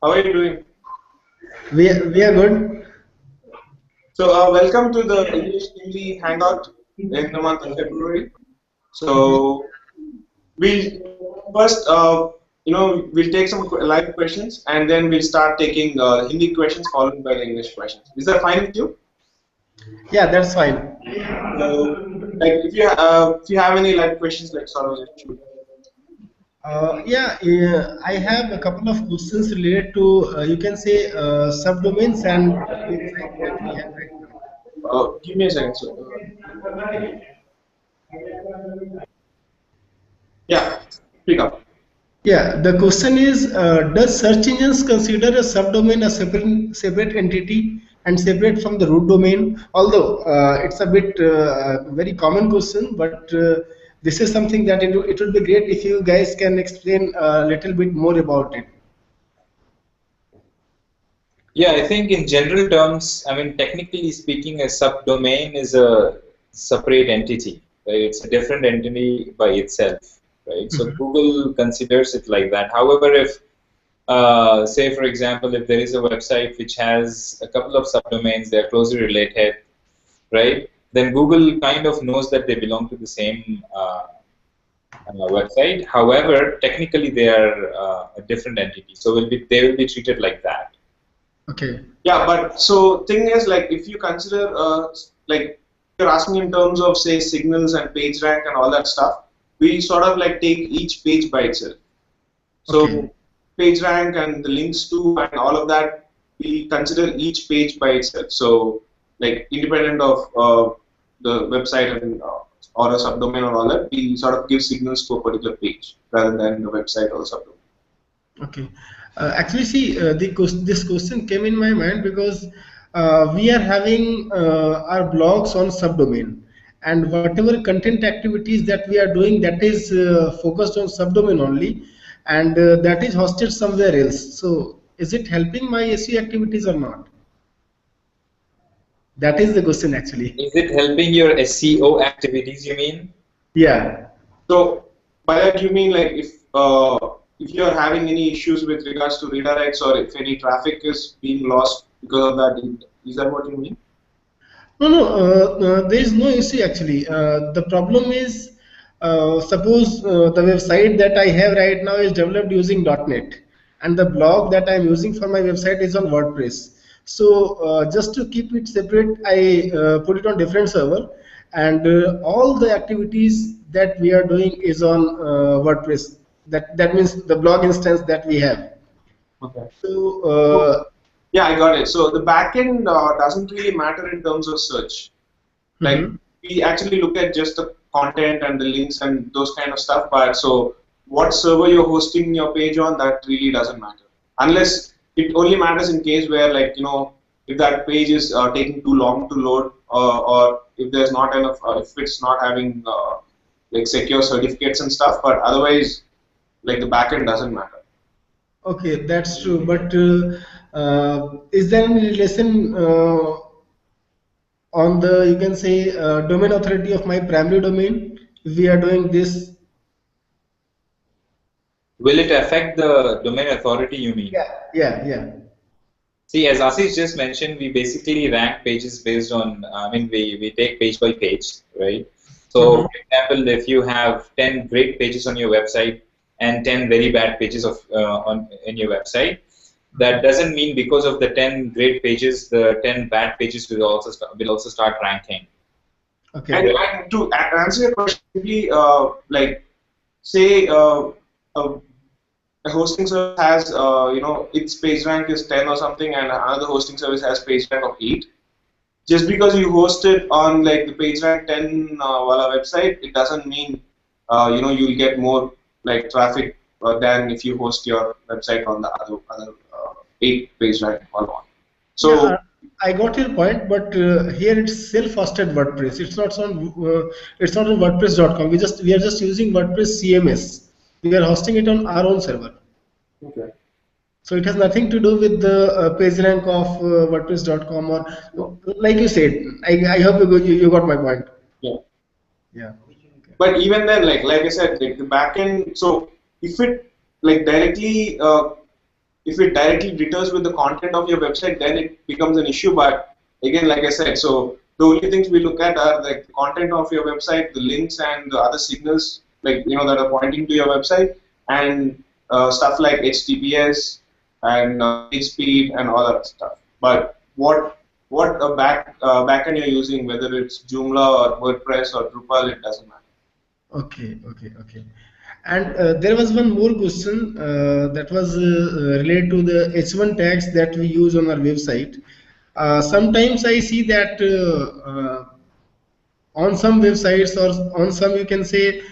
How are you doing? We are good. So, welcome to the English Hindi Hangout in the month of February. So, we'll first, we'll take some live questions and then we'll start taking Hindi questions followed by the English questions. Is that fine with you? Yeah, that's fine. So, like, if you have any live questions, like, sort of, shoot. I have a couple of questions related to you can say subdomains and websites that we have right now. Give me a second. So, yeah, pick up. Yeah, the question is, does search engines consider a subdomain a separate entity and separate from the root domain? Although it's a bit very common question, but this is something that it would be great if you guys can explain a little bit more about it. Yeah, I think in general terms, I mean, technically speaking, a subdomain is a separate entity, right? It's a different entity by itself, right? So Mhm. Google considers it like that. However, if, say, for example, if there is a website which has a couple of subdomains, they're closely related, right? Then Google kind of knows that they belong to the same website. However, technically they are a different entity, so they will be treated like that. Okay. Yeah, but so thing is like if you consider like you're asking in terms of say signals and page rank and all that stuff, we sort of like take each page by itself. Okay. So page rank and the links to and all of that, we consider each page by itself. So like independent of the website and or a subdomain or all that, we sort of give signals to a particular page rather than the website or the subdomain. Okay. Actually, see, this question came in my mind because we are having our blogs on subdomain, and whatever content activities that we are doing, that is focused on subdomain only, and that is hosted somewhere else. So, is it helping my SEO activities or not? That is the question, actually. Is it helping your SEO activities, you mean? Yeah. So by that you mean like if you're having any issues with regards to redirects or if any traffic is being lost because of that, is that what you mean? No, no, there is no issue actually. The problem is, suppose the website that I have right now is developed using .NET, and the blog that I am using for my website is on WordPress. So just to keep it separate, I put it on different server, and all the activities that we are doing is on WordPress. That means the blog instance that we have. Okay. So So, yeah, I got it. So the backend doesn't really matter in terms of search. Like mhm. we actually look at just the content and the links and those kind of stuff. But so what server you're hosting your page on, that really doesn't matter. Unless it only matters in case where like if that page is taking too long to load or if there's not enough if it's not having like secure certificates and stuff. But otherwise, like the backend doesn't matter. Okay, that's true. But is there any relation on the, you can say, domain authority of my primary domain? If we are doing this, Will it affect the domain authority, you mean? yeah. See, as Ashish just mentioned, we basically rank pages based on, I mean, we take page by page, right? So, Hmm. for example, if you have 10 great pages on your website and 10 very bad pages on in your website, that doesn't mean because of the 10 great pages, the 10 bad pages will also start ranking. Okay, And to answer your question, simply like say a a hosting service has its page rank is 10 or something and another hosting service has page rank of 8, just because you host it on like the page rank 10 wala website, it doesn't mean you'll get more like traffic than if you host your website on the other 8 page rank one. yeah, So I got your point, but here it's self-hosted WordPress. It's not on WordPress.com. We are just using WordPress CMS. We are hosting it on our own server. okay. So it has nothing to do with the PageRank of WordPress.com or like you said. I hope you got my point. Yeah. Yeah. But even then, like I said, like the backend. So if it like directly If it directly deters with the content of your website, then it becomes an issue. But again, like I said, so the only things we look at are like the content of your website, the links and the other signals, like that are pointing to your website, and stuff like HTTPS and page speed and all that stuff. But what a backend you're using, whether it's Joomla or WordPress or Drupal, it doesn't matter. Okay. And there was one more question that was related to the H1 tags that we use on our website. Sometimes I see that on some websites or on some, you can say,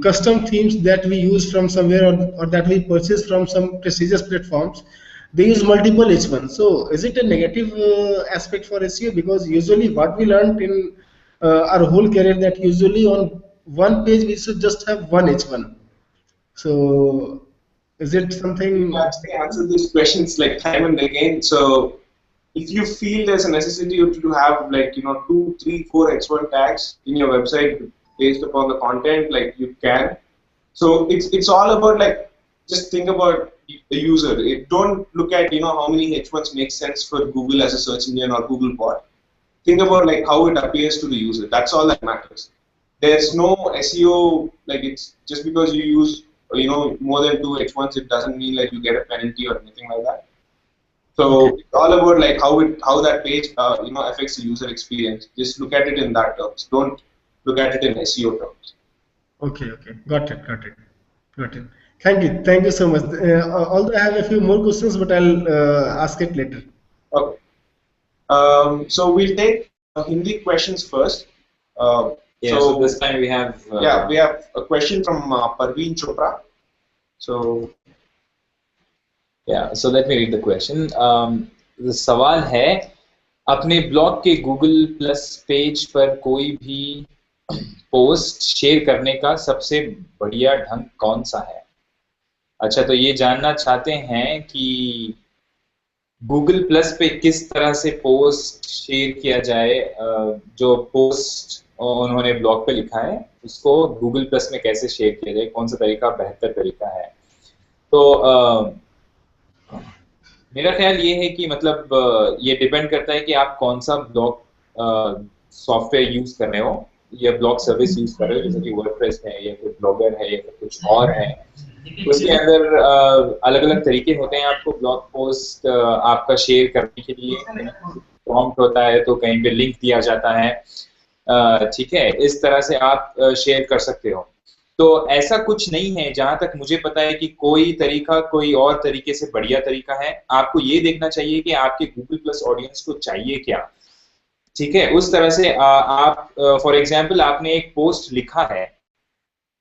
custom themes that we use from somewhere, or that we purchase from some prestigious platforms, they use multiple H1. So is it a negative aspect for SEO? Because usually what we learned in our whole career, that usually on one page we should just have one H1. So is it You something? actually answer these questions like time and again. So if you feel there's a necessity to have like 2, 3, 4 H1 tags in your website based upon the content, like you can. So it's all about like just think about the user. Don't look at how many H1s make sense for Google as a search engine or Google bot. Think about like how it appears to the user. That's all that matters. There's no SEO, like it's just because you use more than 2 H1s, it doesn't mean like you get a penalty or anything like that. Okay. So it's all about like how that page affects the user experience. Just look at it in that terms. Don't look at it in SEO terms. Okay. Got it. Thank you so much. Although I have a few more questions, but I'll ask it later. Okay. So we'll take Hindi questions first. So this time we have we have a question from Parveen Chopra. So so let me read the question. The सवाल है, अपने blog के Google plus page पर कोई भी post share करने का सबसे बढ़िया ढंग कौन सा है? अच्छा, तो ये जानना चाहते हैं कि गूगल प्लस पे किस तरह से पोस्ट शेयर किया जाए, जो पोस्ट उन्होंने ब्लॉग पे लिखा है उसको गूगल प्लस में कैसे शेयर किया जाए, कौन सा तरीका बेहतर तरीका है? तो मेरा ख्याल ये है कि मतलब ये डिपेंड करता है कि आप कौन सा ब्लॉग सॉफ्टवेयर यूज कर रहे हो या ब्लॉग सर्विस यूज कर रहे हो, जैसे कि वर्डप्रेस है या फिर ब्लॉगर है या फिर कुछ और है। उसके अंदर अलग अलग तरीके होते हैं आपको ब्लॉग पोस्ट आपका शेयर करने के लिए। प्रॉम्प्ट होता है तो कहीं पे लिंक दिया जाता है, ठीक है, इस तरह से आप शेयर कर सकते हो। तो ऐसा कुछ नहीं है, जहां तक मुझे पता है कि कोई तरीका कोई और तरीके से बढ़िया तरीका है। आपको ये देखना चाहिए कि आपके गूगल प्लस ऑडियंस को चाहिए क्या, ठीक है। उस तरह से आप फॉर एग्जांपल आपने एक पोस्ट लिखा है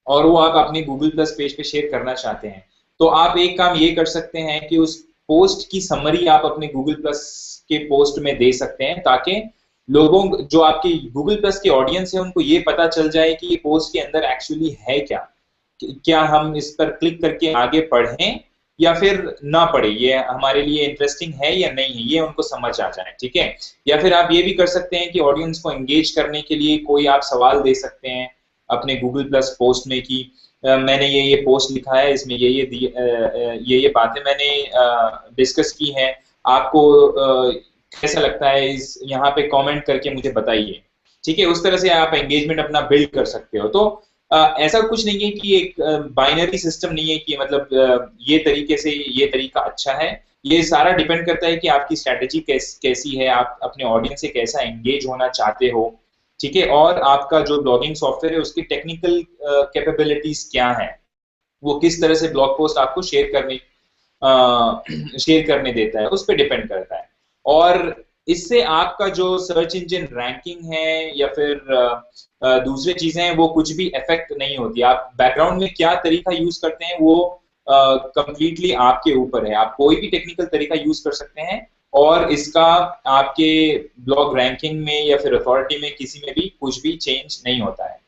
और वो आप अपने गूगल प्लस पेज पे शेयर करना चाहते हैं, तो आप एक काम ये कर सकते हैं कि उस पोस्ट की समरी आप अपने गूगल प्लस के पोस्ट में दे सकते हैं, ताकि लोगों जो आपके गूगल प्लस के ऑडियंस है उनको ये पता चल जाए कि ये पोस्ट के अंदर एक्चुअली है क्या हम इस पर क्लिक करके आगे पढ़ें या फिर ना पढ़े, ये हमारे लिए इंटरेस्टिंग है या नहीं है, ये उनको समझ आ जाए, ठीक है। या फिर आप ये भी कर सकते हैं कि ऑडियंस को एंगेज करने के लिए कोई आप सवाल दे सकते हैं अपने गूगल प्लस पोस्ट में कि मैंने ये पोस्ट लिखा है, इसमें ये बातें मैंने डिस्कस की हैं, आपको कैसा लगता है, इस यहाँ पे कमेंट करके मुझे बताइए, ठीक है। उस तरह से आप एंगेजमेंट अपना बिल्ड कर सकते हो। तो ऐसा कुछ नहीं है कि एक बाइनरी सिस्टम नहीं है कि मतलब ये तरीके से ये तरीका अच्छा है। ये सारा डिपेंड करता है कि आपकी स्ट्रैटेजी कैसी है, आप अपने ऑडियंस से कैसा एंगेज होना चाहते हो, ठीक है, और आपका जो ब्लॉगिंग सॉफ्टवेयर है उसकी टेक्निकल कैपेबिलिटीज क्या है, वो किस तरह से ब्लॉग पोस्ट आपको शेयर करने देता है, उस पर डिपेंड करता है। और इससे आपका जो सर्च इंजन रैंकिंग है या फिर दूसरी चीजें हैं वो कुछ भी इफेक्ट नहीं होती। आप बैकग्राउंड में क्या तरीका यूज करते हैं वो कंप्लीटली आपके ऊपर है। आप कोई भी टेक्निकल तरीका यूज कर सकते हैं और इसका आपके ब्लॉग रैंकिंग में या फिर अथॉरिटी में किसी में भी कुछ भी चेंज नहीं होता है।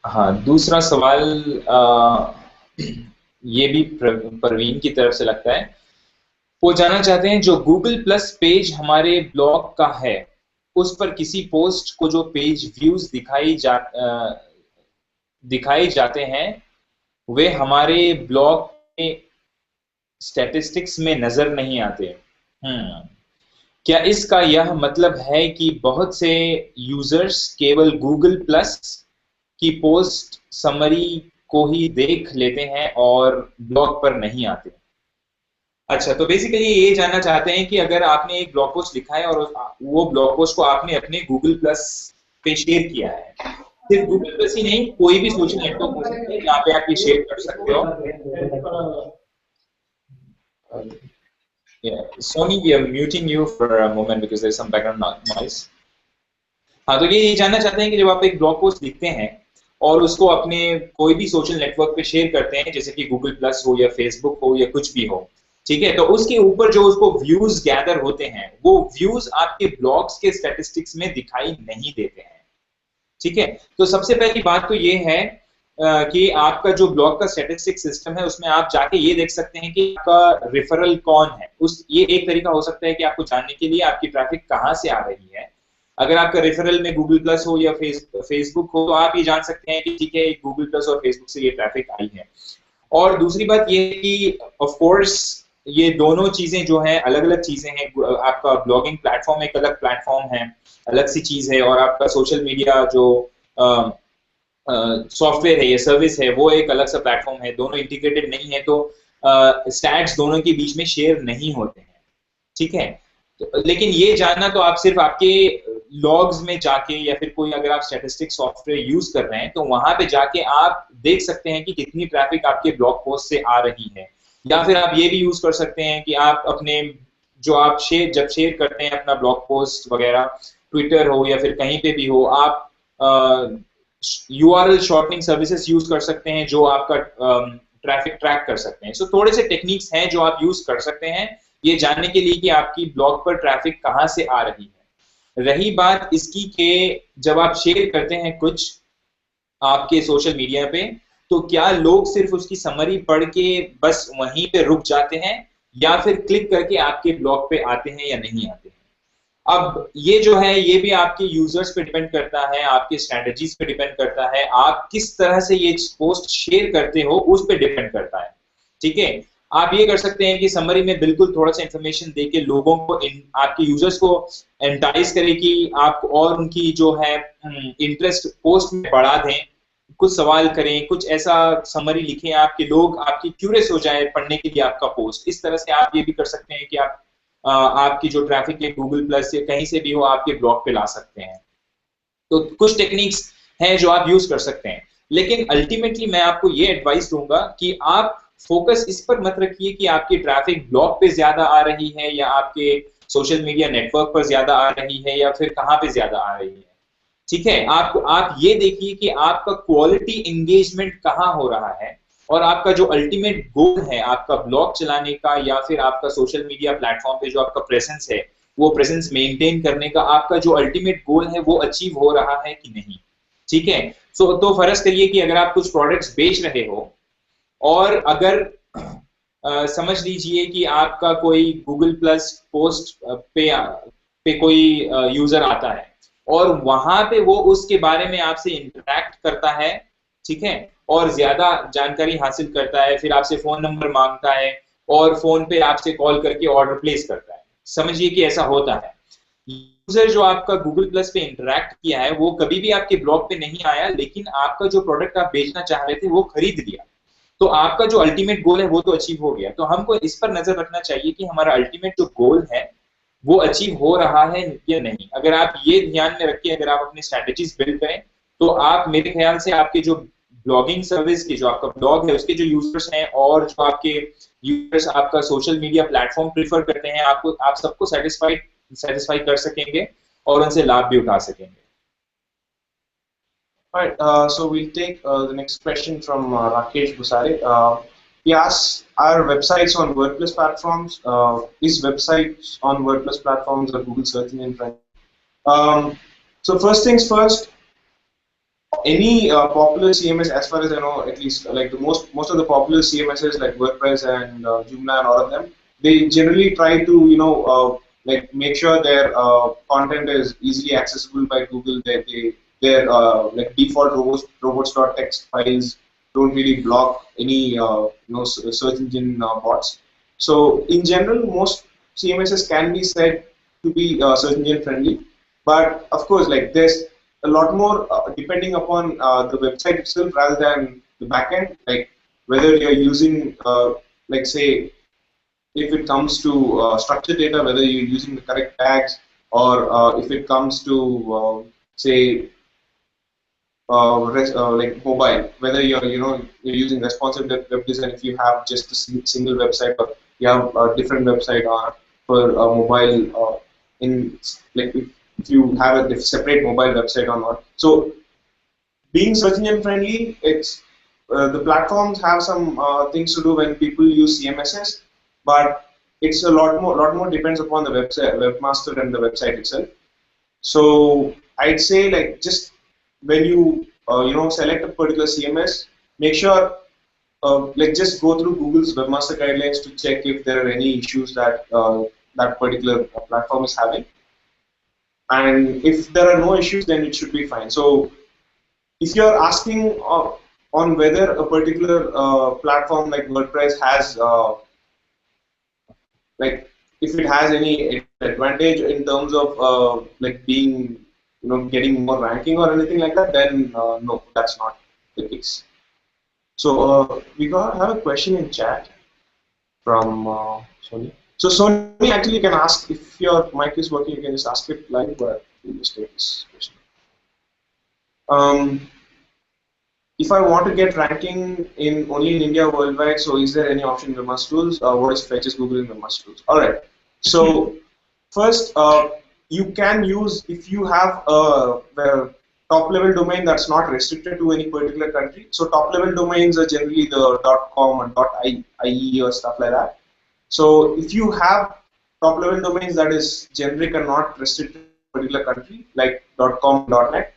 हाँ, दूसरा सवाल ये भी परवीन की तरफ से लगता है। वो जानना चाहते हैं जो गूगल प्लस पेज हमारे ब्लॉग का है उस पर किसी पोस्ट को जो पेज व्यूज दिखाए जाते हैं वे हमारे ब्लॉग के स्टैटिस्टिक्स में नजर नहीं आते। क्या इसका यह मतलब है कि बहुत से यूजर्स केवल गूगल प्लस की पोस्ट समरी को ही देख लेते हैं और ब्लॉग पर नहीं आते? अच्छा, तो बेसिकली ये जानना चाहते हैं कि अगर आपने एक ब्लॉग पोस्ट लिखा है और वो ब्लॉग पोस्ट को आपने अपने गूगल प्लस पे शेयर किया है, सिर्फ गूगल प्लस ही नहीं, कोई भी सोशल नेटवर्क हो सकता है जहाँ पे आप ये शेयर कर सकते हो। Yeah, Sony, we are muting you for a moment because there's some background noise. हाँ, तो ये जानना चाहते हैं कि जब आप एक ब्लॉग पोस्ट लिखते हैं और उसको अपने कोई भी सोशल नेटवर्क पे शेयर करते हैं, जैसे कि गूगल प्लस हो या फेसबुक हो या कुछ भी हो, ठीक है, तो उसके ऊपर जो उसको व्यूज गैदर होते हैं, वो व्यूज आपके ब्लॉग्स के स्टैटिस्टिक्स में दिखाई नहीं देते हैं। ठीक है, तो सबसे पहली बात तो ये है कि आपका जो ब्लॉग का स्टैटिस्टिक सिस्टम है उसमें आप जाके ये देख सकते हैं कि आपका रेफरल कौन है। ये एक तरीका हो सकता है कि आपको जानने के लिए आपकी ट्रैफिक कहाँ से आ रही है। अगर आपका रेफरल में गूगल प्लस हो या फेसबुक हो तो आप ये जान सकते हैं कि ठीक है, गूगल प्लस और फेसबुक से ये ट्रैफिक आई है। और दूसरी बात ये है कि ऑफ कोर्स ये दोनों चीजें जो हैं अलग अलग चीजें हैं। आपका ब्लॉगिंग प्लेटफॉर्म एक अलग प्लेटफॉर्म है, अलग सी चीज है, और आपका सोशल मीडिया जो सॉफ्टवेयर है या सर्विस है वो एक अलग सा प्लेटफॉर्म है। दोनों इंटीग्रेटेड नहीं है, तो स्टैट्स दोनों के बीच में शेयर नहीं होते हैं। ठीक है, तो लेकिन ये जानना तो आप सिर्फ आपके लॉग्स में जाके या फिर कोई अगर आप स्टैटिस्टिक्स सॉफ्टवेयर यूज कर रहे हैं तो वहां पे जाके आप देख सकते हैं कि कितनी ट्रैफिक आपके ब्लॉग पोस्ट से आ रही है। या फिर आप ये भी यूज कर सकते हैं कि आप अपने जो आप जब शेयर करते हैं अपना ब्लॉग पोस्ट वगैरह, ट्विटर हो या फिर कहीं पे भी हो, आप URL शॉर्टनिंग सर्विसेज यूज कर सकते हैं जो आपका ट्रैफिक ट्रैक कर सकते हैं। सो थोड़े से टेक्निक्स हैं जो आप यूज कर सकते हैं ये जानने के लिए कि आपकी ब्लॉग पर ट्रैफिक कहाँ से आ रही है। रही बात इसकी कि जब आप शेयर करते हैं कुछ आपके सोशल मीडिया पे, तो क्या लोग सिर्फ उसकी समरी पढ़ के बस वहीं पे रुक जाते हैं या फिर क्लिक करके आपके ब्लॉग पे आते हैं या नहीं आते हैं? अब ये जो है ये भी आपके यूजर्स पे डिपेंड करता है, आपके स्ट्रेटजीज पे डिपेंड करता है, आप किस तरह से ये पोस्ट शेयर करते हो उस पे डिपेंड करता है। ठीक है, आप ये कर सकते हैं कि समरी में बिल्कुल थोड़ा सा इंफॉर्मेशन देके लोगों को आपके यूजर्स को एंटाइज करें कि आप और उनकी जो है इंटरेस्ट पोस्ट में बढ़ा दें, कुछ सवाल करें, कुछ ऐसा समरी लिखें आपके लोग आपकी क्यूरियस हो जाए पढ़ने के लिए आपका पोस्ट। इस तरह से आप ये भी कर सकते हैं कि आप आपकी जो ट्रैफिक है गूगल प्लस या कहीं से भी हो आपके ब्लॉग पे ला सकते हैं। तो कुछ टेक्निक्स हैं जो आप यूज कर सकते हैं, लेकिन अल्टीमेटली मैं आपको ये एडवाइस दूंगा कि आप फोकस इस पर मत रखिए कि आपकी ट्रैफिक ब्लॉग पे ज्यादा आ रही है या आपके सोशल मीडिया नेटवर्क पर ज्यादा आ रही है या फिर कहाँ पे ज्यादा आ रही है। ठीक है, आप ये देखिए कि आपका क्वालिटी एंगेजमेंट कहाँ हो रहा है और आपका जो अल्टीमेट गोल है आपका ब्लॉग चलाने का या फिर आपका सोशल मीडिया प्लेटफॉर्म पे जो आपका प्रेजेंस है वो प्रेजेंस मेंटेन करने का आपका जो अल्टीमेट गोल है वो अचीव हो रहा है कि नहीं। ठीक है, तो फर्ज करिए कि अगर आप कुछ प्रोडक्ट्स बेच रहे हो और अगर समझ लीजिए कि आपका कोई गूगल प्लस पोस्ट पे कोई यूजर आता है और वहां पे वो उसके बारे में आपसे इंटरेक्ट करता है, ठीक है, और ज्यादा जानकारी हासिल करता है, फिर आपसे फोन नंबर मांगता है और फोन पे आपसे कॉल करके ऑर्डर प्लेस करता है। समझिए कि ऐसा होता है। यूजर जो आपका गूगल प्लस पे इंटरेक्ट किया है वो कभी भी आपके ब्लॉग पे नहीं आया, लेकिन आपका जो प्रोडक्ट आप बेचना चाह रहे थे वो खरीद लिया, तो आपका जो अल्टीमेट गोल है वो तो अचीव हो गया। तो हमको इस पर नजर रखना चाहिए कि हमारा अल्टीमेट जो गोल है वो अचीव हो रहा है या नहीं। अगर आप ये ध्यान में रखिए, अगर आप अपनी स्ट्रेटेजीज बिल्ड करें, तो आप मेरे ख्याल से आपके जो ब्लॉगिंग सर्विस के जो आपका ब्लॉग है उसके जो यूजर्स हैं और जो आपके यूजर्स आपका सोशल मीडिया प्लेटफॉर्म प्रीफर करते हैं, आप सबको सेटिस्फाई कर सकेंगे और उनसे लाभ भी उठा सकेंगे। Alright, so we'll take the next question from Rakesh Busare. He asks, are websites on WordPress platforms? Is websites on WordPress platforms or Google search engine friendly? So first things first, any popular CMS, as far as I know, at least like the most of the popular CMSs like WordPress and Joomla and all of them, they generally try to like make sure their content is easily accessible by Google. They their like default robots.txt files don't really block any search engine bots. So in general, most CMSs can be said to be search engine friendly, but of course, like there's a lot more depending upon the website itself rather than the backend. Like whether you're using, like say, if it comes to structured data, whether you're using the correct tags, or if it comes to say like mobile, whether you're using responsive web design, if you have just a single website, or you have a different website for mobile, in like if you have a separate mobile website or not. So being search engine friendly, it's the platforms have some things to do when people use CMSs, but it's a lot more depends upon the website, webmaster, and the website itself. So I'd say, like, just when you select a particular CMS, make sure like just go through Google's webmaster guidelines to check if there are any issues that that particular platform is having, and if there are no issues, then it should be fine. So if you're asking on whether a particular platform like WordPress has like if it has any advantage in terms of like being getting more ranking or anything like that, then no, that's not the case. So have a question in chat from Sony. So Sony, actually you can ask if your mic is working, you can just ask it live, but we'll just take this question. If I want to get ranking in only in India worldwide, so is there any option in Webmaster Tools? What is fetches Google in Webmaster Tools? All right. So first, you can use, if you have a top level domain that's not restricted to any particular country. So top level domains are generally the .com and .ie or stuff like that. So if you have top level domains that is generic and not restricted to a particular country, like .com, .net,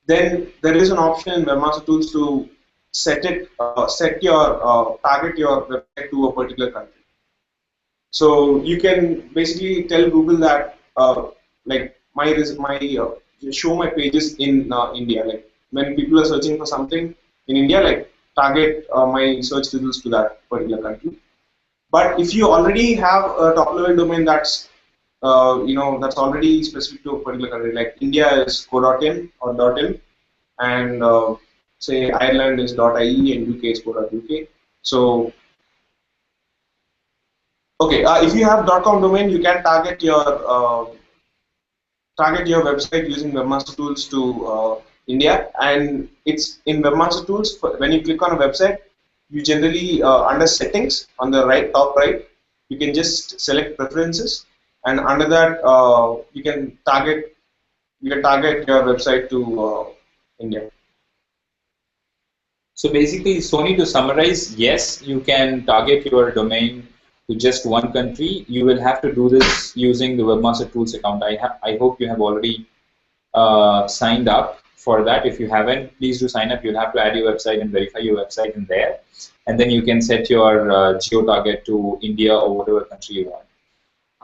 then there is an option in Webmaster Tools to set your target your website to a particular country. So you can basically tell Google that like show my pages in India. Like when people are searching for something in India, like target my search results to that particular country. But if you already have a top level domain that's that's already specific to a particular country, like India is co.in or .in, and say Ireland is .ie and UK is co.uk. So okay, if you have .com domain, you can target your website using Webmaster Tools to India, and it's in Webmaster Tools. When you click on a website, you generally under settings on the top right, you can just select preferences, and under that you can target your website to India. So basically, Sony, to summarize, yes, you can target your domain to just one country. You will have to do this using the Webmaster Tools account. I hope you have already signed up for that. If you haven't, please do sign up. You'll have to add your website and verify your website in there, and then you can set your geo target to India or whatever country you want.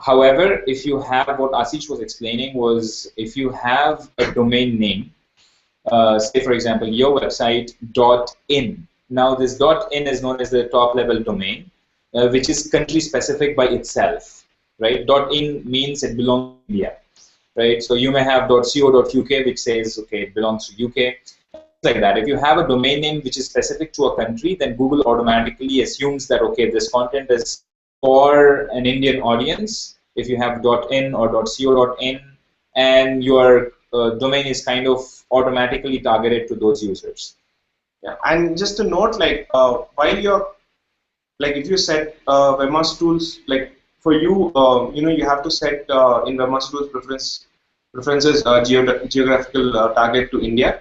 However, if you have, what Ashish was explaining was, if you have a domain name, say for example your website .in. Now this .in is known as the top level domain, which is country specific by itself, right? .in means it belongs to India, right? So you may have .co.uk, which says okay, it belongs to UK, like that. If you have a domain name which is specific to a country, then Google automatically assumes that okay, this content is for an Indian audience. If you have .in or .co.in, and your domain is kind of automatically targeted to those users. Yeah, and just to note, like while you're if you set Webmaster Tools, like for you, you have to set in Webmaster Tools preferences geographical target to India.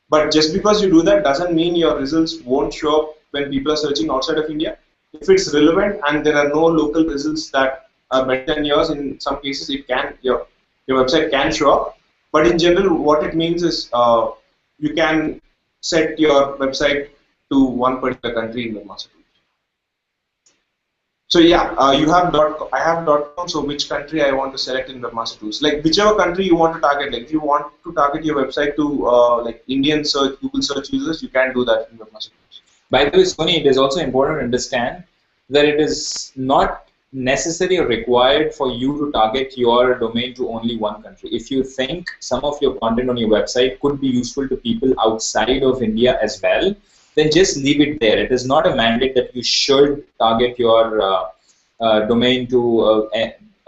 But just because you do that doesn't mean your results won't show up when people are searching outside of India. If it's relevant and there are no local results that are better than yours, in some cases it can your website can show up. But in general, what it means is you can set your website to one particular country in Webmaster Tools. So yeah, you have I have .com. So which country I want to select in Webmaster Tools? Like whichever country you want to target. Like if you want to target your website to like Indian search, Google search users, you can do that in Webmaster Tools. By the way, Sony, it is also important to understand that it is not necessary or required for you to target your domain to only one country. If you think some of your content on your website could be useful to people outside of India as well, then just leave it there. It is not a mandate that you should target your domain to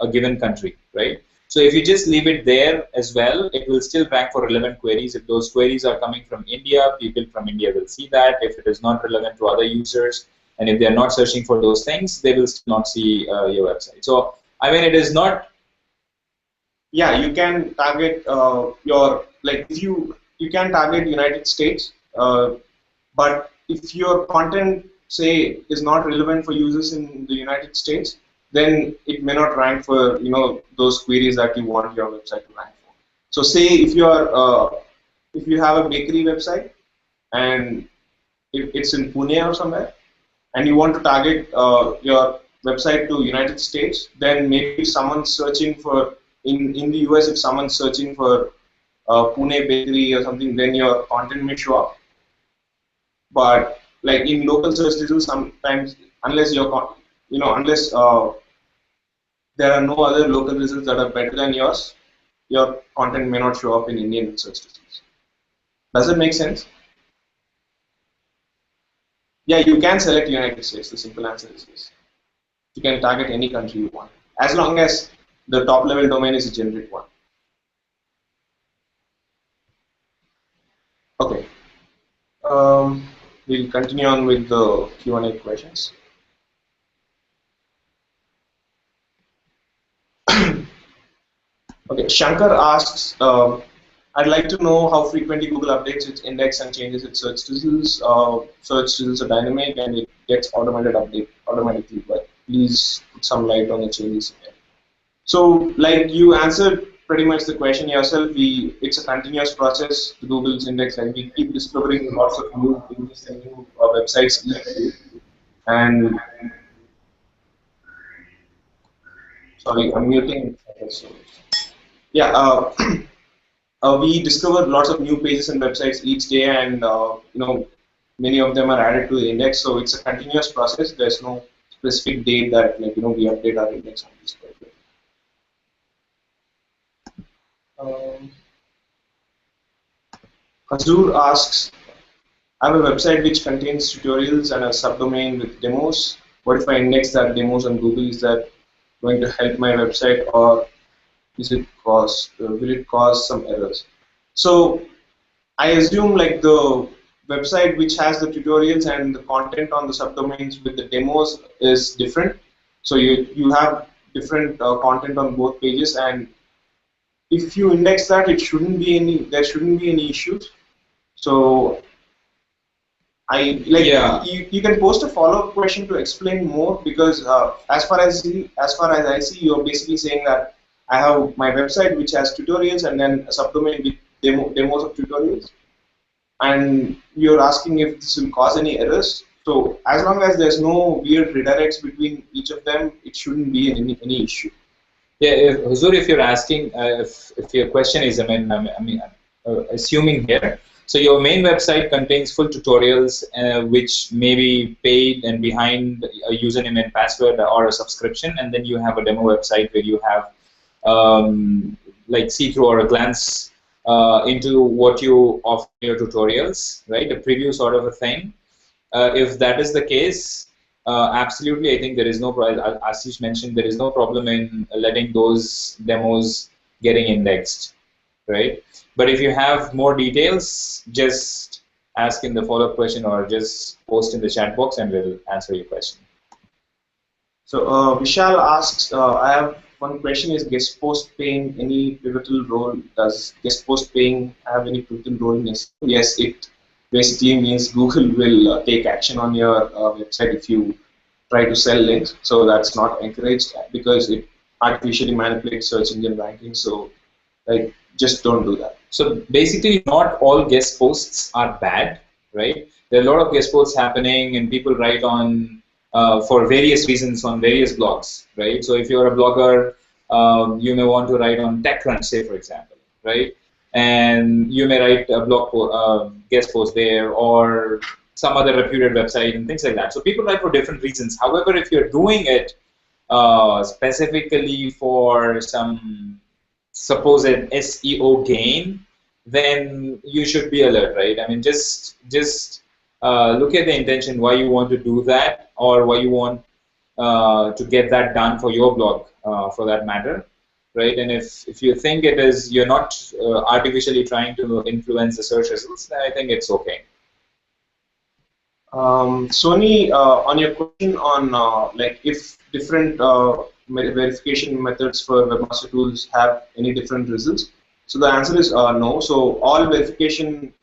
a given country, right? So if you just leave it there as well, it will still rank for relevant queries. If those queries are coming from India, people from India will see that. If it is not relevant to other users, and if they are not searching for those things, they will still not see your website. So, I mean, it is not. Yeah, you can target your, like, if you can target United States, but if your content, say, is not relevant for users in the United States, then it may not rank for those queries that you want your website to rank for. So say if you have a bakery website and it's in Pune or somewhere, and you want to target your website to United States, then maybe if someone's searching for in the US, if someone's searching for Pune bakery or something, then your content may show up. But like in local search results, sometimes unless unless there are no other local results that are better than yours, your content may not show up in Indian search results. Does it make sense? Yeah, you can select United States. The simple answer is yes. You can target any country you want, as long as the top level domain is a generic one. Okay. We'll continue on with the Q&A questions. Okay, Shankar asks, I'd like to know how frequently Google updates its index and changes its search results. Search results are dynamic and it gets automatically, but please put some light on the changes here. So, like you answered pretty much the question yourself, it's a continuous process. Google's index, and we keep discovering lots of new things and new websites each day. And sorry, I'm muting. Yeah, we discover lots of new pages and websites each day, and many of them are added to the index. So it's a continuous process. There's no specific date that we update our index on this page. Hazur asks, I have a website which contains tutorials and a subdomain with demos. What if I index that demos on Google? Is that going to help my website, or will it cause some errors? So I assume like the website which has the tutorials and the content on the subdomains with the demos is different. So you have different content on both pages, and if you index that, there shouldn't be any issues. So you can post a follow-up question to explain more, because as far as I see, you're basically saying that I have my website which has tutorials and then a subdomain with demos of tutorials, and you're asking if this will cause any errors. So as long as there's no weird redirects between each of them, it shouldn't be any issue. Yeah, Huzur, if you're asking, if your question is, assuming here, so your main website contains full tutorials which may be paid and behind a username and password or a subscription, and then you have a demo website where you have like see-through or a glance into what you offer in your tutorials, right? A preview sort of a thing. If that is the case, absolutely, I think there is no problem. Ashish mentioned there is no problem in letting those demos getting indexed, right? But if you have more details, just ask in the follow-up question or just post in the chat box and we'll answer your question. So Vishal asks, I have one question: is guest post paying any pivotal role? Does guest post paying have any pivotal role in this? Yes, it basically means Google will take action on your website if you try to sell links. So that's not encouraged because it artificially manipulates search engine ranking. So like, just don't do that. So basically, not all guest posts are bad, right? There are a lot of guest posts happening, and people write on for various reasons on various blogs, right? So if you're a blogger, you may want to write on TechCrunch, say for example, right? And you may write a guest post there or some other reputed website and things like that. So people write for different reasons. However, if you're doing it specifically for some supposed SEO gain, then you should be alert, right? I mean, just look at the intention, why you want to do that, or why you want to get that done for your blog, for that matter, right? And if you think it is, you're not artificially trying to influence the search results, then I think it's okay. Sony, on your question on like if different verification methods for Webmaster Tools have any different results, so the answer is no. So all verification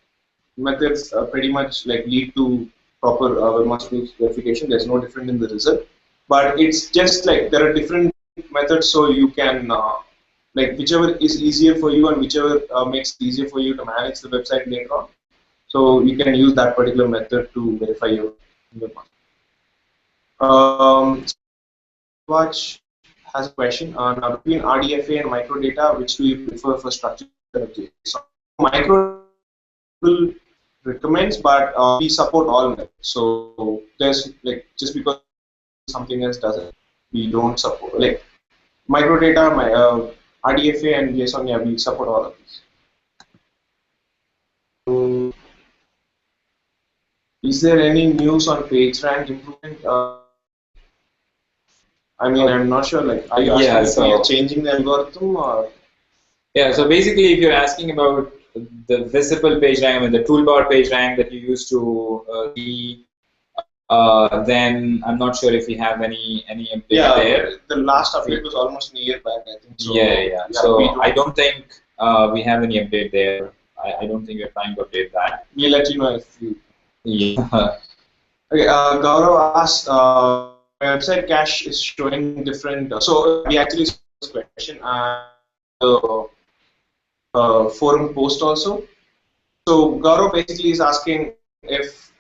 methods pretty much like lead to proper Webmaster Tools verification. There's no different in the result, but it's just like there are different methods, so you can like whichever is easier for you and whichever makes it easier for you to manage the website later on. So you can use that particular method to verify your Watch has a question now between RDFA and microdata, which do you prefer for structured JSON? So micro recommends, but we support all methods. So there's like just because something else doesn't, we don't support like microdata, RDFA and JSON. Yeah, we support all of these. Is there any news on PageRank improvement? I mean, I'm not sure. Like, are you asking if we are changing the algorithm or? Yeah. So basically, if you're asking about the visible PageRank, I mean the toolbar PageRank that you used to see, then I'm not sure if we have any update there. The last update was almost a year back, I think. So, yeah. So I don't think we have any update there. I don't think we're trying to update that. We'll let you know if you. Yeah. Okay. Gaurav asked, website cache is showing different. So we actually saw this question the forum post also. So Gaurav basically is asking if,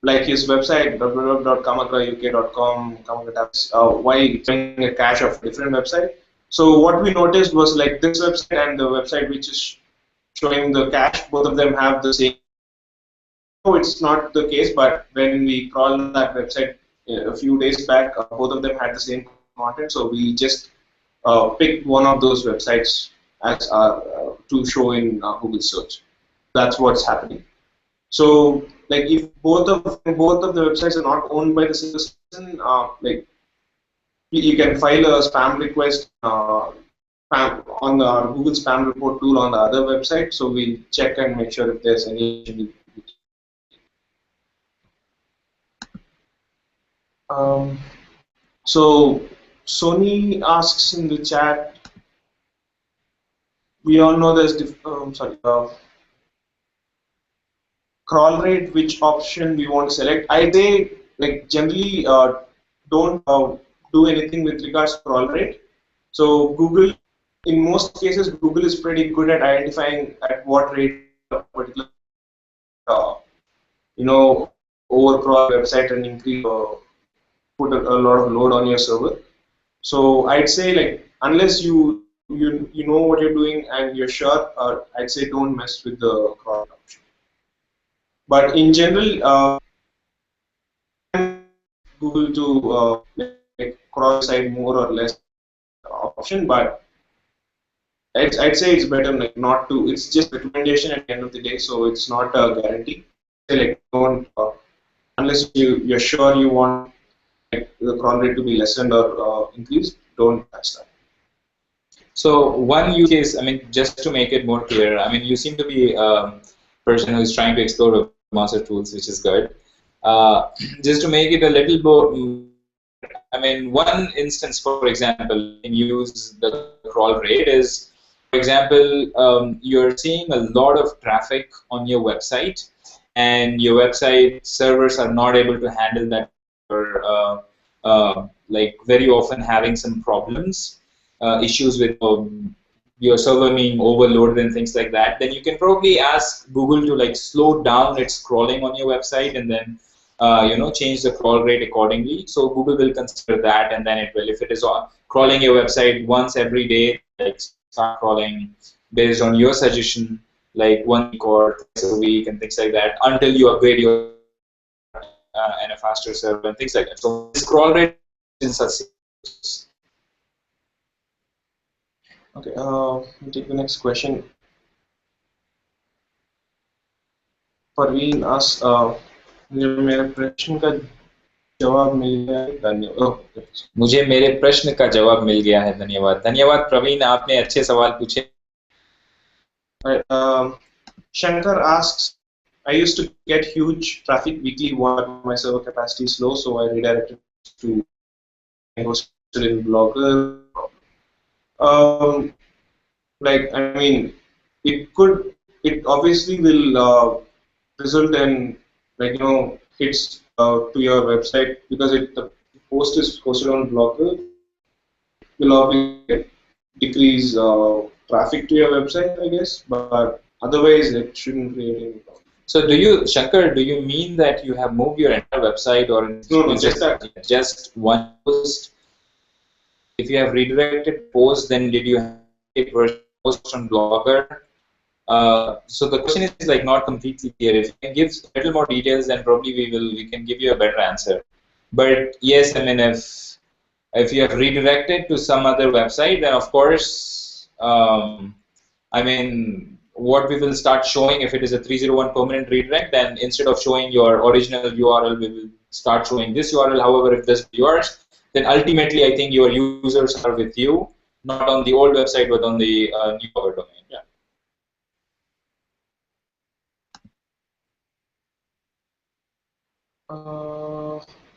like his website www.kamakrauk.com, why showing a cache of different website. So what we noticed was like this website and the website which is showing the cache, both of them have the same. No, it's not the case, but when we crawled that website a few days back, both of them had the same content. So we just picked one of those websites as to show in Google search. That's what's happening. So, like, if both of the websites are not owned by the same person, like, you can file a spam request on the Google Spam Report tool on the other website. So we check and make sure if there's any. So Sony asks in the chat. We all know there's crawl rate, which option we want to select. I say like generally don't do anything with regards to crawl rate. So Google, in most cases, Google is pretty good at identifying at what rate a particular overcrawl website and increase put a lot of load on your server. So I'd say like unless you know what you're doing and you're sure, I'd say don't mess with the crawl option. But in general, Google to like crawl site more or less option, but I'd say it's better like not to. It's just recommendation at the end of the day, so it's not a guarantee. Like don't unless you're sure you want like, the crawl rate to be lessened or increased, don't touch that. So one use case, I mean, just to make it more clear, I mean, you seem to be a person who is trying to explore Webmaster Tools, which is good. Just to make it a little more, I mean, one instance, for example, you can use the crawl rate is, for example, you're seeing a lot of traffic on your website, and your website servers are not able to handle that, or like very often having some problems, issues with your server being overloaded and things like that. Then you can probably ask Google to like slow down its crawling on your website, and then change the crawl rate accordingly. So Google will consider that, and then it will, if it is crawling your website once every day, like start crawling based on your suggestion, like 1 week or twice a week and things like that, until you upgrade your and a faster server and things like that. So this crawl rate in such. Okay, we'll take the next question. Parveen asks, मुझे मेरे प्रश्न का जवाब मिल गया है, धन्यवाद। मुझे मेरे प्रश्न का जवाब मिल गया है, धन्यवाद। धन्यवाद प्रवीण, आपने अच्छे सवाल पूछे। Shankar asks, I used to get huge traffic weekly while my server capacity is low, so I redirected to hosted in Blogger. Like, I mean, it obviously will result in, like, hits to your website, because the post is hosted on Blogger, will obviously decrease traffic to your website, I guess, but otherwise it shouldn't create any problem. So Shankar, do you mean that you have moved your entire website, or no, just one post? If you have redirected post, then did you have it post on Blogger? So the question is like not completely clear. If you can give a little more details, then probably we can give you a better answer. But yes, I mean, if you have redirected to some other website, then of course, I mean, what we will start showing, if it is a 301 permanent redirect, then instead of showing your original URL, we will start showing this URL. However, if this is yours, then ultimately I think your users are with you, not on the old website, but on the new cover domain. Yeah.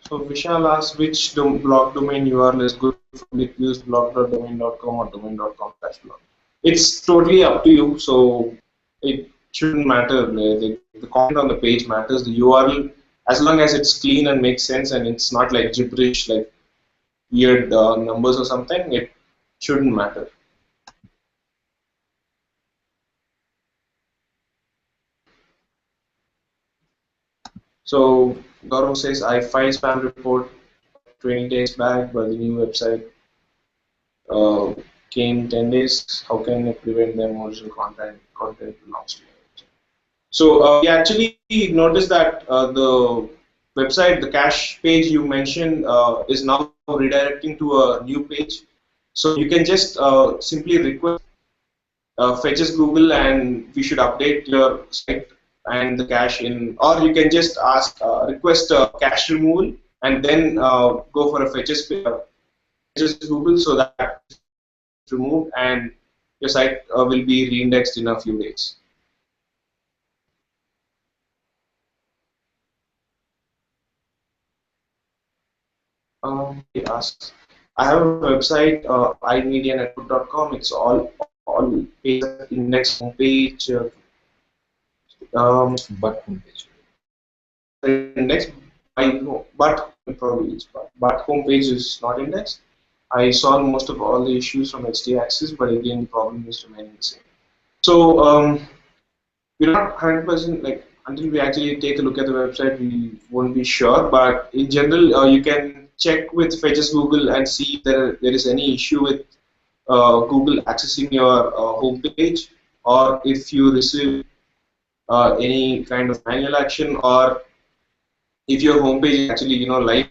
So Vishal asks, which blog domain URL is good for public use, blog.domain.com or domain.com/blog? It's totally up to you, so it shouldn't matter. The content on the page matters. The URL, as long as it's clean and makes sense and it's not like gibberish, like weird numbers or something, it shouldn't matter. So Gaurav says, I filed spam report 20 days back, but the new website came 10 days. How can I prevent them original content belongs to you? So we actually noticed that the website, the cache page you mentioned, is now redirecting to a new page. So you can just simply request fetches Google, and we should update your site and the cache in, or you can just ask request cache removal, and then go for a fetches Google, so that it's removed and your site will be reindexed in a few days. He asks, I have a website, imedianetwork.com. It's all index homepage. But homepage. Index, but probably is, but homepage is not indexed. I solved most of all the issues from htaccess, but again the problem is remaining the same. So we're not 100% like, until we actually take a look at the website, we won't be sure. But in general, you can check with Fetches Google and see if there is any issue with Google accessing your homepage, or if you receive any kind of manual action, or if your homepage is actually live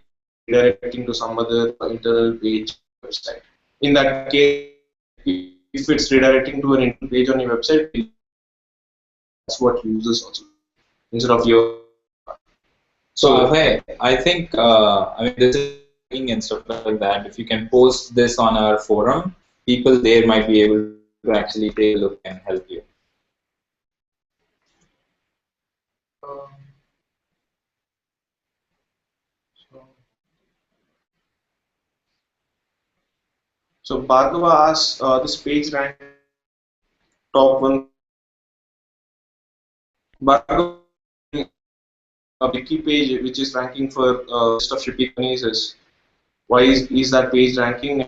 redirecting to some other internal page website. In that case, if it's redirecting to an internal page on your website, that's what users also instead of your. So hey, I think I mean, this is and stuff like that. If you can post this on our forum, people there might be able to actually take a look and help you. So Bhargava asks, this page rank top one. Bhargava, a wiki page which is ranking for list of shipping companies, is why is that page ranking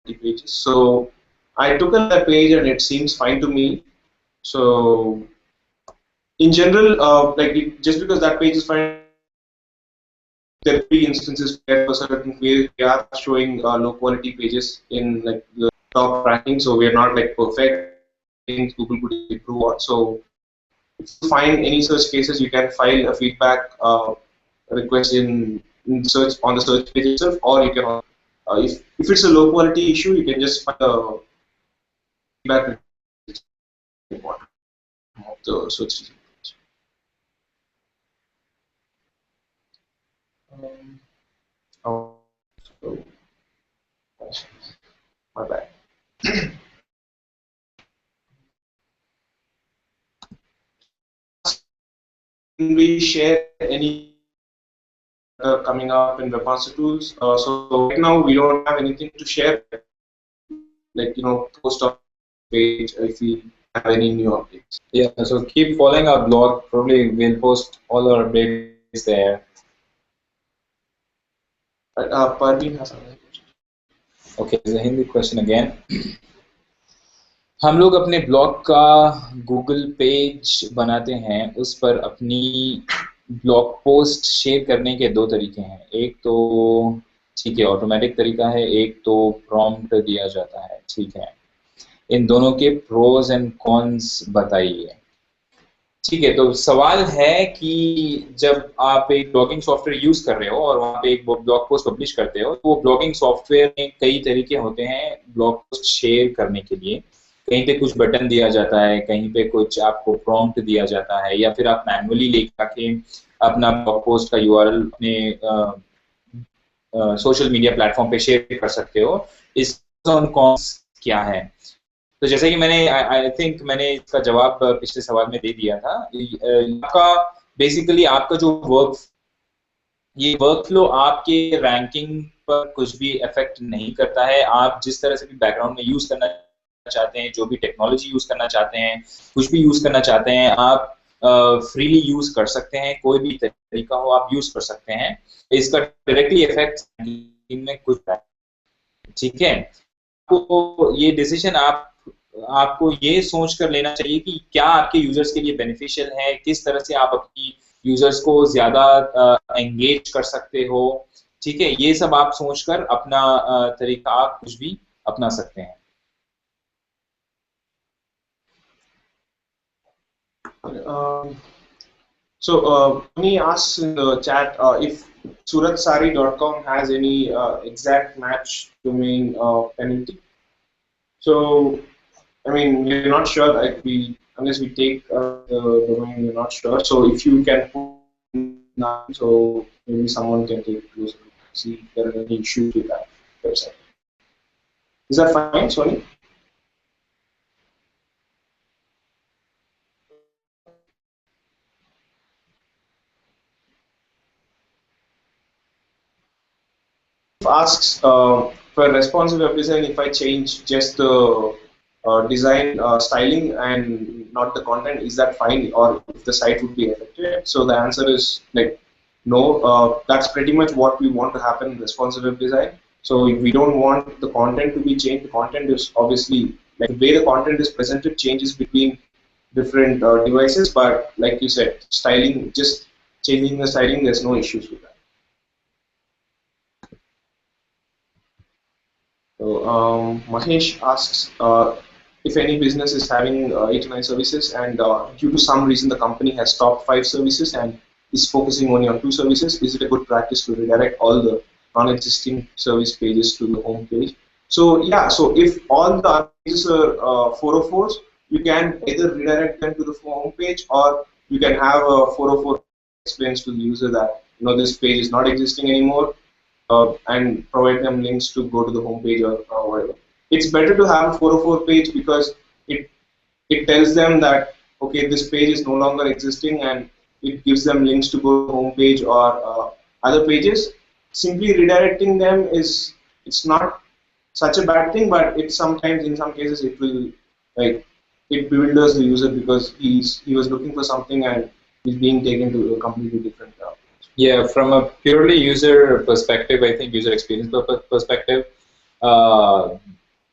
pages? So I took a look at that page and it seems fine to me. So in general, just because that page is fine, there will be instances where for certain we are showing low quality pages in like the top ranking, so we are not like perfect. Things Google could improve on. So if you find any such cases, you can file a feedback request in search on the search page itself, or you can if it's a low quality issue, you can just file a feedback report of the search result. Oh, so, my bad. Can we share any coming up in Webmaster Tools? So right now we don't have anything to share, like post on page if we have any new updates. Yeah, so keep following our blog. Probably we'll post all our updates there. Parveen has another question. Okay, the Hindi question again. हम लोग अपने blog का Google page बनाते हैं, उस पर अपनी blog post share करने के दो तरीके हैं. एक तो ठीक है ऑटोमेटिक तरीका है, एक तो प्रॉम्प्ट दिया जाता है. ठीक है, इन दोनों के प्रोज एंड कॉन्स बताइए. ठीक है, तो सवाल है कि जब आप एक ब्लॉगिंग सॉफ्टवेयर यूज कर रहे हो और वहाँ पे एक ब्लॉग पोस्ट पब्लिश करते हो, तो वो ब्लॉगिंग सॉफ्टवेयर में कई तरीके होते हैं ब्लॉग पोस्ट शेयर करने के लिए. कहीं पे कुछ बटन दिया जाता है, कहीं पे कुछ आपको प्रॉम्प्ट दिया जाता है, या फिर आप मैनुअली लेकर के अपना ब्लॉग पोस्ट का यूआरएल अपने सोशल मीडिया प्लेटफॉर्म पे शेयर कर सकते हो. इस कॉन्स क्या है? तो जैसे कि मैंने आई थिंक मैंने इसका जवाब पिछले सवाल में दे दिया था. आपका बेसिकली आपका जो ये वर्कफ्लो आपके रैंकिंग पर कुछ भी इफेक्ट नहीं करता है. आप जिस तरह से भी बैकग्राउंड में यूज करना चाहते हैं, जो भी टेक्नोलॉजी यूज करना चाहते हैं, कुछ भी यूज करना चाहते हैं, आप फ्रीली यूज कर सकते हैं. कोई भी तरीका हो आप यूज कर सकते हैं. इसका डायरेक्टली इफेक्ट में कुछ है. ठीक है, तो ये डिसीजन आपको ये सोच कर लेना चाहिए कि क्या आपके यूजर्स के लिए बेनिफिशियल है, किस तरह से आप अपनी यूजर्स को ज्यादा एंगेज कर सकते हो. ठीक है, ये सब आप सोचकर अपना तरीका आप कुछ भी अपना सकते हैं. Tony asks in the chat if suratsari.com has any exact match domain penalty. So, I mean, we're not sure. Like unless we take the domain, we're not sure. So, if you can put now, so maybe someone can take a closer look, see if there are any issues with that website. Is that fine, Sony? Asks for responsive web design, if I change just the design styling and not the content, is that fine, or if the site would be affected? So the answer is like no. That's pretty much what we want to happen in responsive web design. So if we don't want the content to be changed, the content is obviously like the way the content is presented changes between different devices, but like you said, styling, just changing the styling, there's no issues with that. So Mahesh asks if any business is having 8 to 9 services, and due to some reason the company has stopped 5 services and is focusing only on 2 services, is it a good practice to redirect all the non-existing service pages to the home page? So yeah, so if all the pages are 404s, you can either redirect them to the home page, or you can have a 404 explains to the user that this page is not existing anymore. And provide them links to go to the home page or whatever. It's better to have a 404 page because it tells them that okay, this page is no longer existing, and it gives them links to go to the home page or other pages. Simply redirecting them it's not such a bad thing, but it's sometimes in some cases it will it bewilders the user because he was looking for something and he's being taken to a completely different route. Yeah, from a purely user perspective, I think user experience perspective,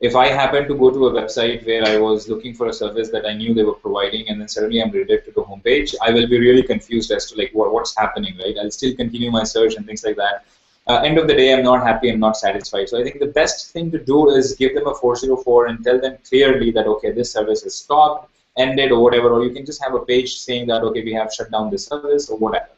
if I happen to go to a website where I was looking for a service that I knew they were providing, and then suddenly I'm redirected to a homepage, I will be really confused as to like what's happening, right? I'll still continue my search and things like that. End of the day, I'm not happy, I'm not satisfied. So I think the best thing to do is give them a 404 and tell them clearly that, okay, this service is stopped, ended, or whatever, or you can just have a page saying that, okay, we have shut down this service or whatever,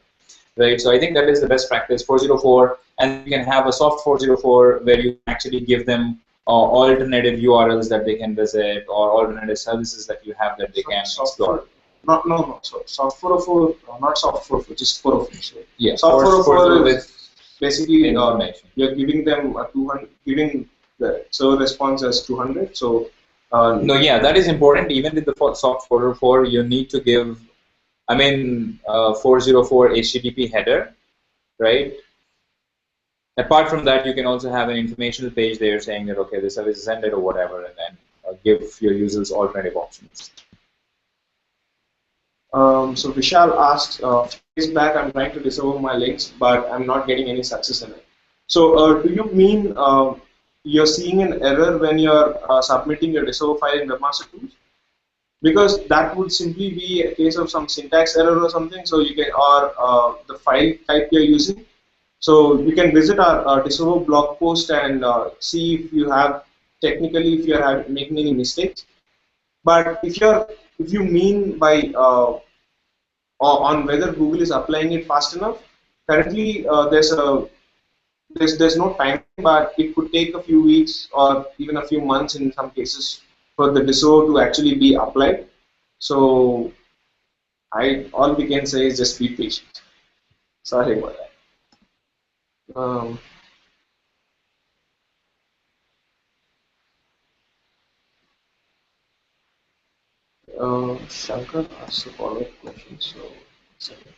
right? So I think that is the best practice, 404, and you can have a soft 404 where you actually give them alternative URLs that they can visit or alternative services that you have that they can explore. No. So soft 404, not soft 404, just 404. So yeah, soft 404 is basically information. You're giving them a 200, giving the server response as 200. So no, yeah, that is important. Even with the soft 404, you need to give, 404 HTTP header, right? Apart from that, you can also have an informational page there saying that, okay, the service is ended or whatever, and then give your users alternative options. So Vishal asks, few days back I'm trying to disable my links, but I'm not getting any success in it. So do you mean you're seeing an error when you're submitting your disavow file in Webmaster Tools? Because that would simply be a case of some syntax error or something. So you can, or the file type you're using. So you can visit our disavow blog post and see if you have technically if you are making any mistakes. But if you mean by on whether Google is applying it fast enough, currently there's no time, but it could take a few weeks or even a few months in some cases for the disavow to actually be applied. So all we can say is just be patient. Sorry about that. Shankar asked a follow-up question. So, second.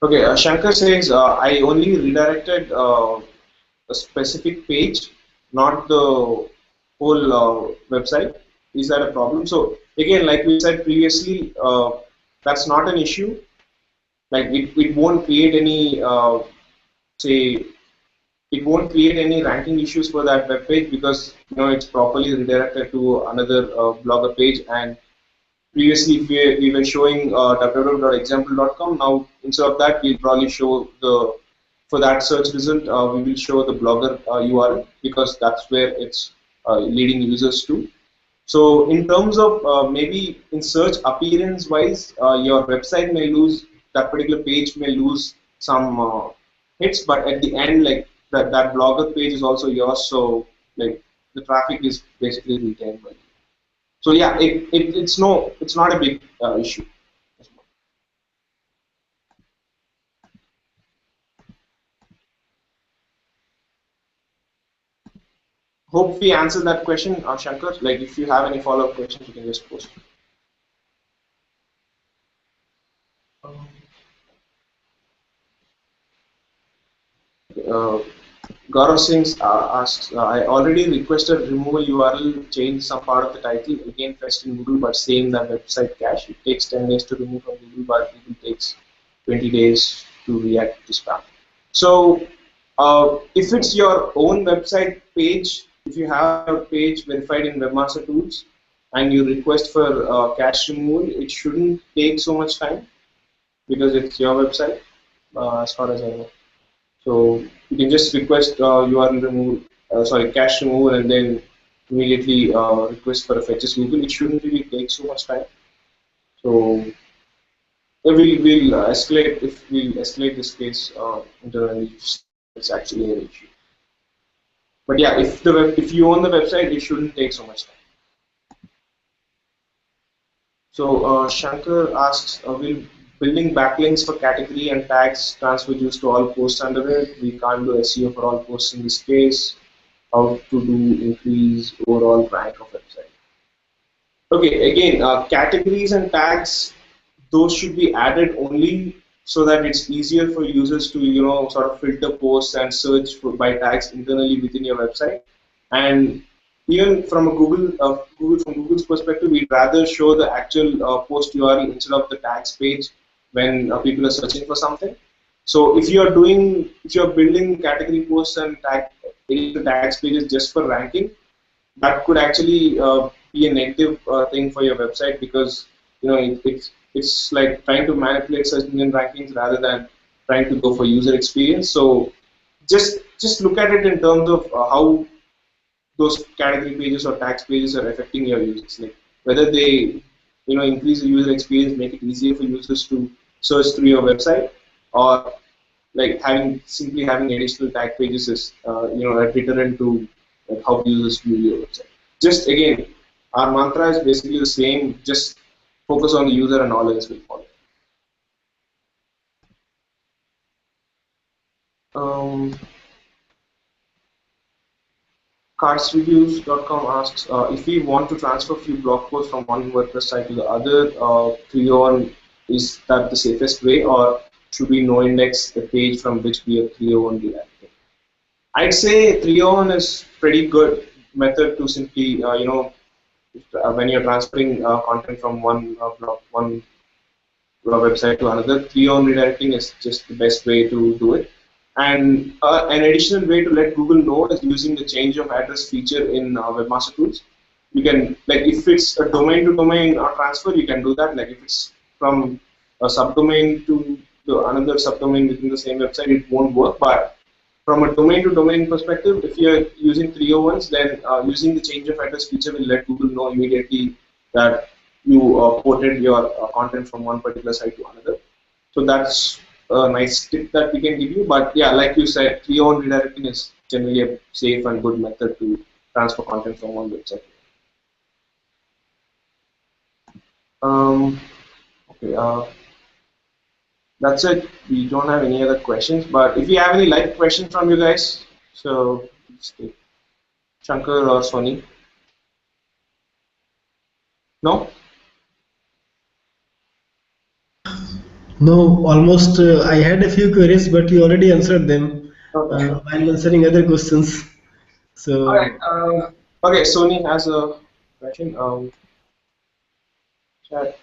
Okay, Shankar says I only redirected a specific page, not the whole website. Is that a problem? So again, like we said previously, that's not an issue. Like it won't create any say it won't create any ranking issues for that web page because it's properly redirected to another blogger page. And previously if we were showing www.example.com, now instead of that we'll probably show for that search result we will show the blogger URL because that's where it's leading users to. So in terms of maybe in search appearance wise, your website may lose, that particular page may lose some hits, but at the end, like that blogger page is also yours, so like the traffic is basically retained by you. So yeah, it's not a big issue. Hope we answered that question, Shankar. Like if you have any follow-up questions, you can just post. Gaurav Singh asks, I already requested removal URL, change some part of the title, again fetched in Google, but same the website cache. It takes 10 days to remove from Google, but Google takes 20 days to react to spam. So if it's your own website page, if you have a page verified in Webmaster Tools and you request for cache removal, it shouldn't take so much time because it's your website, as far as I know. So you can just request URL removal, cache removal, and then immediately request for a fetches Google. It shouldn't really take so much time. So we'll escalate if we escalate this case internally. It's actually an issue. But yeah, if you own the website, it shouldn't take so much time. So Shankar asks, will building backlinks for category and tags transfer views to all posts under it? We can't do SEO for all posts in this case. How to do increase overall rank of website? Okay, again, categories and tags, those should be added only so that it's easier for users to sort of filter posts and search by tags internally within your website. And even from a Google's perspective, we'd rather show the actual post URL instead of the tags page when people are searching for something. So if you're building category posts and additional tags pages just for ranking, that could actually be a negative thing for your website, because it's like trying to manipulate search engine rankings rather than trying to go for user experience. So just look at it in terms of how those category pages or tags pages are affecting your users, like whether they increase the user experience, make it easier for users to search through your website, or like simply having additional tag pages is a deterrent to like how users view your website. Just again, our mantra is basically the same. Just focus on the user and all else will follow. Um, Carsreviews.com asks if we want to transfer a few blog posts from one WordPress site to the other, Clion, is that the safest way, or should we no index the page from which we are Clion directing? I'd say Clion is pretty good method to simply when you're transferring content from one website to another. Clion redirecting is just the best way to do it. And an additional way to let Google know is using the change of address feature in Webmaster Tools. You can, like, if it's a domain to domain transfer, you can do that. Like if it's from a subdomain to another subdomain within the same website, it won't work. But from a domain to domain perspective, if you're using 301s, then using the change of address feature will let Google know immediately that you ported your content from one particular site to another. So that's a nice tip that we can give you. But yeah, like you said, Clion redirecting is generally a safe and good method to transfer content from one website. Okay, that's it. We don't have any other questions. But if you have any live questions from you guys, so Shankar or Sony. No? No, almost I had a few queries, but you already answered them Okay. while answering other questions. All right. So, Okay, Sony has a question. Chat.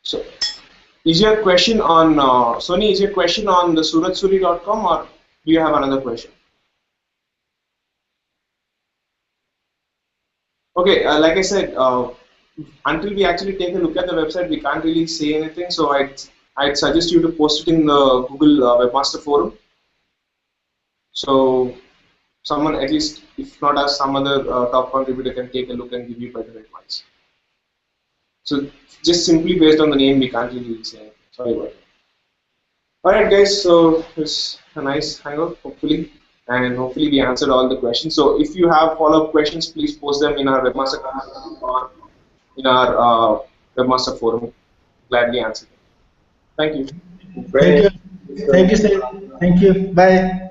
So, is your question on Sony? Is your question on the suratsuri.com, or do you have another question? Okay, like I said, until we actually take a look at the website, we can't really say anything. So I'd suggest you to post it in the Google Webmaster Forum. So someone, at least if not us, some other top contributor can take a look and give you better advice. So just simply based on the name, we can't really say anything. Sorry about it. Alright guys, so it's a nice hangout, hopefully, and hopefully we answered all the questions. So if you have follow-up questions, please post them in our Webmaster community or in our Webmaster forum. Gladly answer them. Thank you. thank you. Thank you, sir. Thank you. Bye.